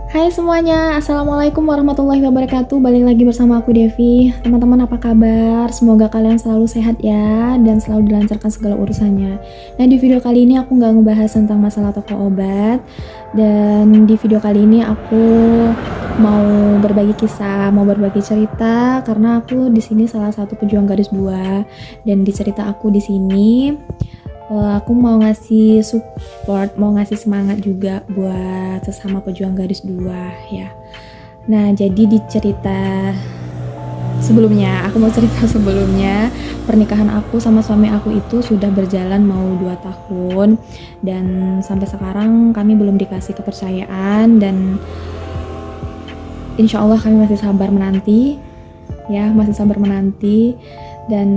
Hai semuanya, Assalamualaikum warahmatullahi wabarakatuh. Balik lagi bersama aku Devi. Teman-teman apa kabar? Semoga kalian selalu sehat ya, dan selalu dilancarkan segala urusannya. Nah, di video kali ini aku nggak ngebahas tentang masalah toko obat. Dan di video kali ini aku mau berbagi kisah, mau berbagi cerita, karena aku di sini salah satu pejuang garis 2. Dan di cerita aku di sini aku mau ngasih support, mau ngasih semangat juga buat sesama pejuang garis 2 ya. Nah, jadi di cerita sebelumnya, aku mau cerita sebelumnya, pernikahan aku sama suami aku itu sudah berjalan mau 2 tahun, dan sampai sekarang kami belum dikasih kepercayaan, dan insya Allah kami masih sabar menanti ya, masih sabar menanti. Dan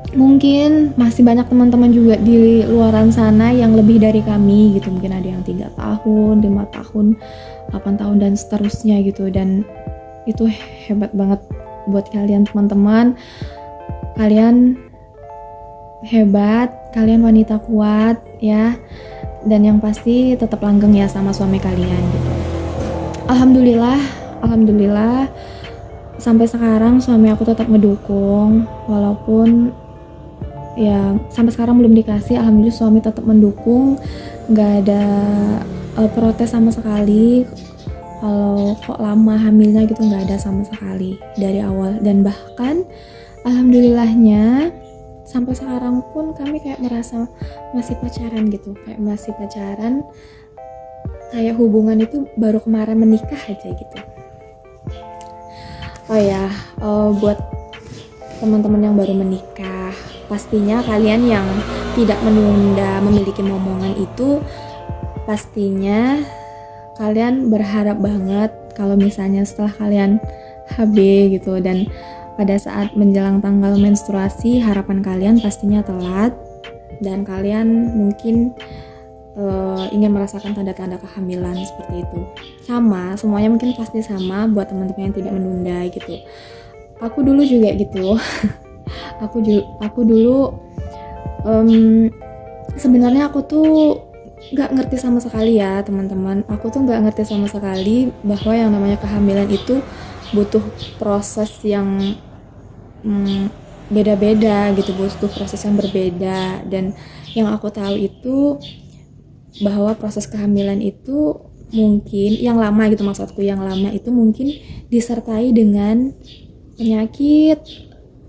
mungkin masih banyak teman-teman juga di luaran sana yang lebih dari kami gitu, mungkin ada yang 3 tahun, 5 tahun, 8 tahun dan seterusnya gitu. Dan itu hebat banget buat kalian teman-teman, kalian hebat, kalian wanita kuat ya, dan yang pasti tetap langgeng ya sama suami kalian gitu. Alhamdulillah sampai sekarang suami aku tetap ngedukung, walaupun ya sampai sekarang belum dikasih. Alhamdulillah suami tetap mendukung, nggak ada protes sama sekali. Kalau kok lama hamilnya gitu, nggak ada sama sekali dari awal. Dan bahkan alhamdulillahnya sampai sekarang pun kami kayak merasa masih pacaran gitu, kayak masih pacaran, kayak hubungan itu baru kemarin menikah aja gitu. Oh ya, buat teman-teman yang baru menikah, pastinya kalian yang tidak menunda memiliki momongan itu, pastinya kalian berharap banget kalau misalnya setelah kalian HB gitu, dan pada saat menjelang tanggal menstruasi, harapan kalian pastinya telat, dan kalian mungkin ingin merasakan tanda-tanda kehamilan seperti itu. Sama, semuanya mungkin pasti sama buat teman-teman yang tidak menunda gitu. Aku dulu juga gitu. aku dulu sebenarnya aku tuh nggak ngerti sama sekali ya teman-teman. Aku tuh nggak ngerti sama sekali bahwa yang namanya kehamilan itu butuh proses yang beda-beda gitu, butuh proses yang berbeda. Dan yang aku tahu itu bahwa proses kehamilan itu mungkin yang lama gitu, maksudku yang lama itu mungkin disertai dengan penyakit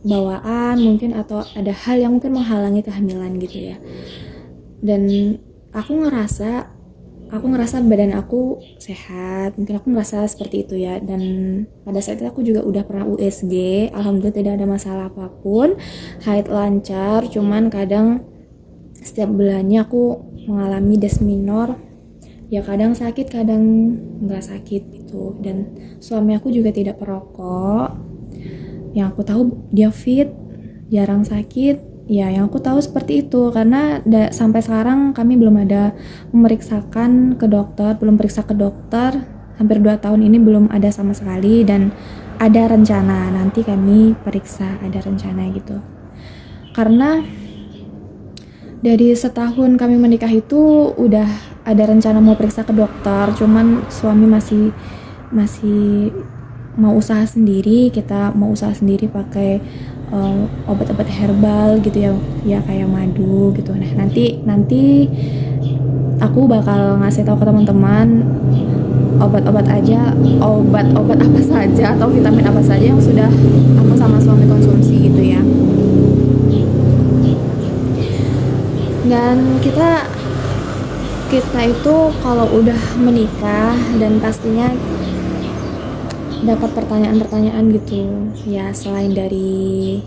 bawaan mungkin, atau ada hal yang mungkin menghalangi kehamilan gitu ya. Dan aku ngerasa badan aku sehat, mungkin aku ngerasa seperti itu ya. Dan pada saat itu aku juga udah pernah USG, alhamdulillah tidak ada masalah apapun, haid lancar. Cuman kadang setiap bulannya aku mengalami des minor ya, kadang sakit kadang nggak sakit gitu. Dan suami aku juga tidak perokok, yang aku tahu dia fit, jarang sakit ya, yang aku tahu seperti itu. Karena sampai sekarang kami belum ada memeriksakan ke dokter, belum periksa ke dokter hampir 2 tahun ini, belum ada sama sekali. Dan ada rencana nanti kami periksa, ada rencana gitu. Karena dari setahun kami menikah itu udah ada rencana mau periksa ke dokter, cuman suami masih mau usaha sendiri. Kita mau usaha sendiri pakai obat-obat herbal gitu ya kayak madu gitu. Nah, nanti aku bakal ngasih tahu ke teman-teman obat-obat apa saja atau vitamin apa saja yang sudah aku sama suami konsumsi gitu ya. Dan kita itu kalau udah menikah, dan pastinya dapat pertanyaan-pertanyaan gitu ya, selain dari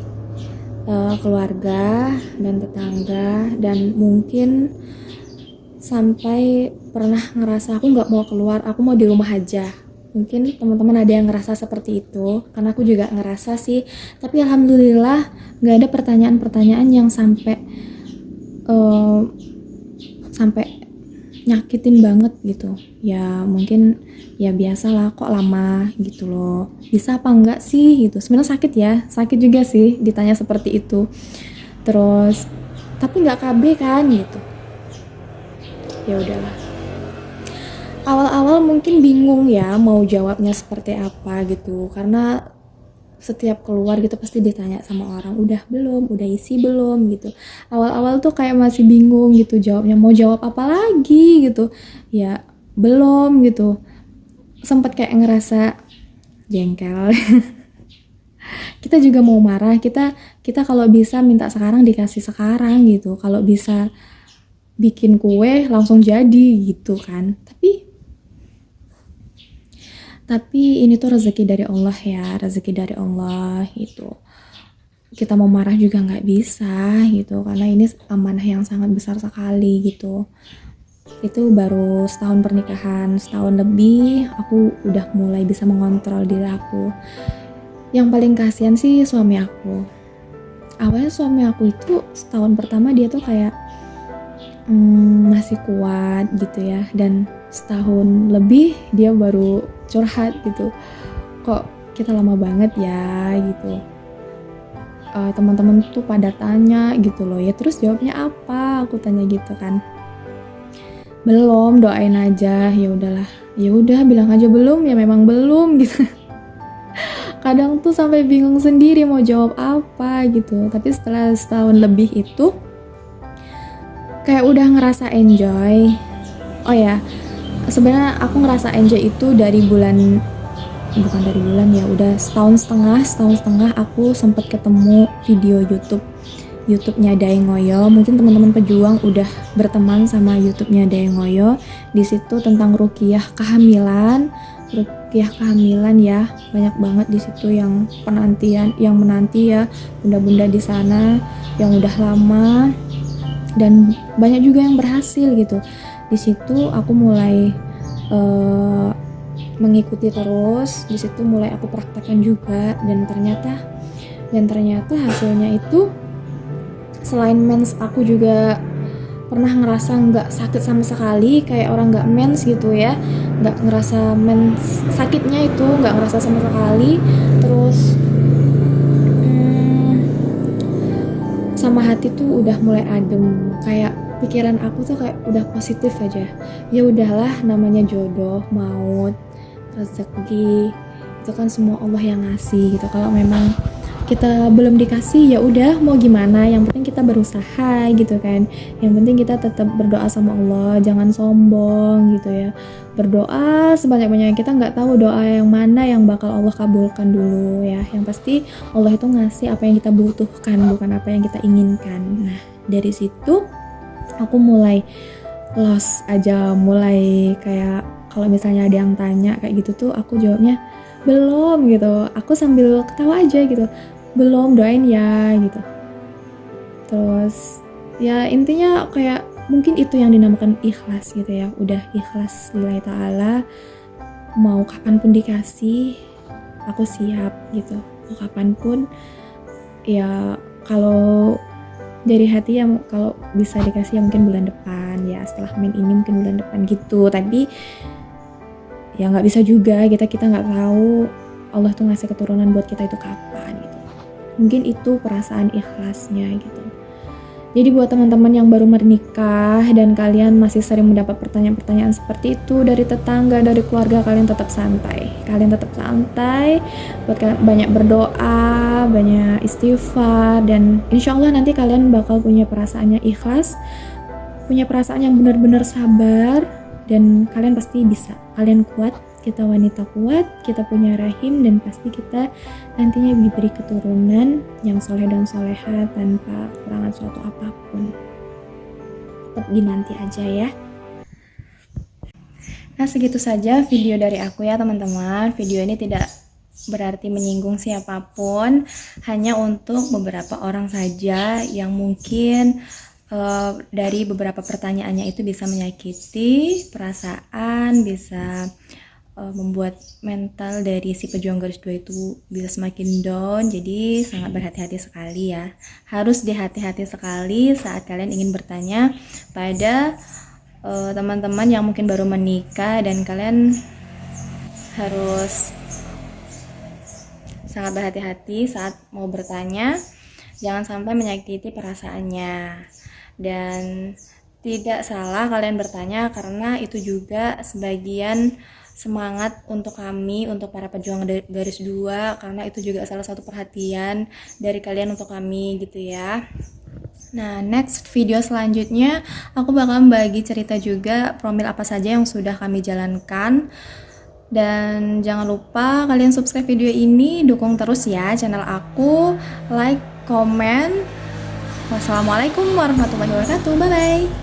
keluarga dan tetangga, dan mungkin sampai pernah ngerasa aku nggak mau keluar, aku mau di rumah aja. Mungkin teman-teman ada yang ngerasa seperti itu, karena aku juga ngerasa sih. Tapi alhamdulillah nggak ada pertanyaan-pertanyaan yang sampai nyakitin banget gitu ya. Mungkin ya biasalah, kok lama gitu loh, bisa apa enggak sih gitu. Sebenarnya sakit juga sih ditanya seperti itu. Terus tapi nggak KB kan gitu, ya udahlah. Awal-awal mungkin bingung ya mau jawabnya seperti apa gitu, karena setiap keluar gitu pasti ditanya sama orang, udah belum, udah isi belum gitu. Awal-awal tuh kayak masih bingung gitu jawabnya, mau jawab apa lagi gitu ya, belum gitu. Sempat kayak ngerasa jengkel. Kita juga mau marah, kita kita kalau bisa minta sekarang dikasih sekarang gitu, kalau bisa bikin kue langsung jadi gitu kan. Tapi ini tuh rezeki dari Allah ya, rezeki dari Allah gitu. Kita mau marah juga nggak bisa gitu, karena ini amanah yang sangat besar sekali gitu. Itu baru setahun pernikahan, setahun lebih aku udah mulai bisa mengontrol diri aku. Yang paling kasihan sih suami aku. Awalnya suami aku itu setahun pertama dia tuh kayak masih kuat gitu ya, dan setahun lebih dia baru curhat gitu, kok kita lama banget ya gitu. Teman-teman tuh pada tanya gitu loh ya, terus jawabnya apa, aku tanya gitu kan, belum, doain aja. Ya udahlah, ya udah bilang aja belum, ya memang belum gitu. Kadang tuh sampai bingung sendiri mau jawab apa gitu. Tapi setelah setahun lebih itu kayak udah ngerasa enjoy. Oh ya, sebenarnya aku ngerasa enjoy itu dari bulan, bukan dari bulan ya, udah setahun setengah aku sempat ketemu video YouTube-nya Daeng Ngoyo. Mungkin teman-teman pejuang udah berteman sama YouTube-nya Daeng Ngoyo. Di situ tentang rukiah kehamilan ya. Banyak banget di situ yang menanti ya, bunda-bunda di sana yang udah lama, dan banyak juga yang berhasil gitu. Di situ aku mulai mengikuti terus. Di situ mulai aku praktekkan juga, dan ternyata hasilnya itu selain mens, aku juga pernah ngerasa nggak sakit sama sekali, kayak orang nggak mens gitu ya, nggak ngerasa mens sakitnya itu, nggak ngerasa sama sekali. Terus sama hati tuh udah mulai adem, kayak pikiran aku tuh kayak udah positif aja. Ya udahlah, namanya jodoh, maut, rezeki itu kan semua Allah yang ngasih gitu. Kalau memang kita belum dikasih, ya udah, mau gimana, yang penting kita berusaha gitu kan. Yang penting kita tetap berdoa sama Allah, jangan sombong gitu ya. Berdoa sebanyak-banyaknya, kita nggak tahu doa yang mana yang bakal Allah kabulkan dulu ya. Yang pasti Allah itu ngasih apa yang kita butuhkan, bukan apa yang kita inginkan. Nah, dari situ aku mulai lost aja, mulai kayak kalau misalnya ada yang tanya kayak gitu tuh aku jawabnya belum gitu. Aku sambil ketawa aja gitu, belum, doain ya gitu. Terus ya intinya kayak mungkin itu yang dinamakan ikhlas gitu ya. Udah ikhlas lillahi ta'ala, mau kapanpun dikasih aku siap gitu, mau kapanpun ya. Kalau dari hati ya, kalau bisa dikasih ya mungkin bulan depan ya, setelah main ini mungkin bulan depan gitu. Tapi ya nggak bisa juga, kita nggak tahu Allah tuh ngasih keturunan buat kita itu kapan gitu. Mungkin itu perasaan ikhlasnya gitu. Jadi buat teman-teman yang baru menikah dan kalian masih sering mendapat pertanyaan-pertanyaan seperti itu dari tetangga, dari keluarga, kalian tetap santai. Buat kalian banyak berdoa, banyak istighfar, dan insya Allah nanti kalian bakal punya perasaannya ikhlas, punya perasaan yang benar-benar sabar, dan kalian pasti bisa. Kalian kuat, kita wanita kuat, kita punya rahim, dan pasti kita nantinya diberi keturunan yang soleh dan soleha tanpa kekurangan suatu apapun. Tetap dinanti aja ya. Nah, segitu saja video dari aku ya teman-teman. Video ini tidak berarti menyinggung siapapun, hanya untuk beberapa orang saja yang mungkin dari beberapa pertanyaannya itu bisa menyakiti perasaan, bisa membuat mental dari si pejuang garis 2 itu bisa semakin down. Jadi sangat berhati-hati sekali ya. Harus dihati-hati sekali saat kalian ingin bertanya pada teman-teman yang mungkin baru menikah, dan kalian harus sangat berhati-hati saat mau bertanya. Jangan sampai menyakiti perasaannya. Dan Tidak salah kalian bertanya, karena itu juga sebagian semangat untuk kami, untuk para pejuang garis 2, karena itu juga salah satu perhatian dari kalian untuk kami gitu ya. Nah, next video selanjutnya aku bakal bagi cerita juga promil apa saja yang sudah kami jalankan. Dan jangan lupa kalian subscribe video ini, dukung terus ya channel aku, like, komen. Wassalamualaikum warahmatullahi wabarakatuh. Bye bye.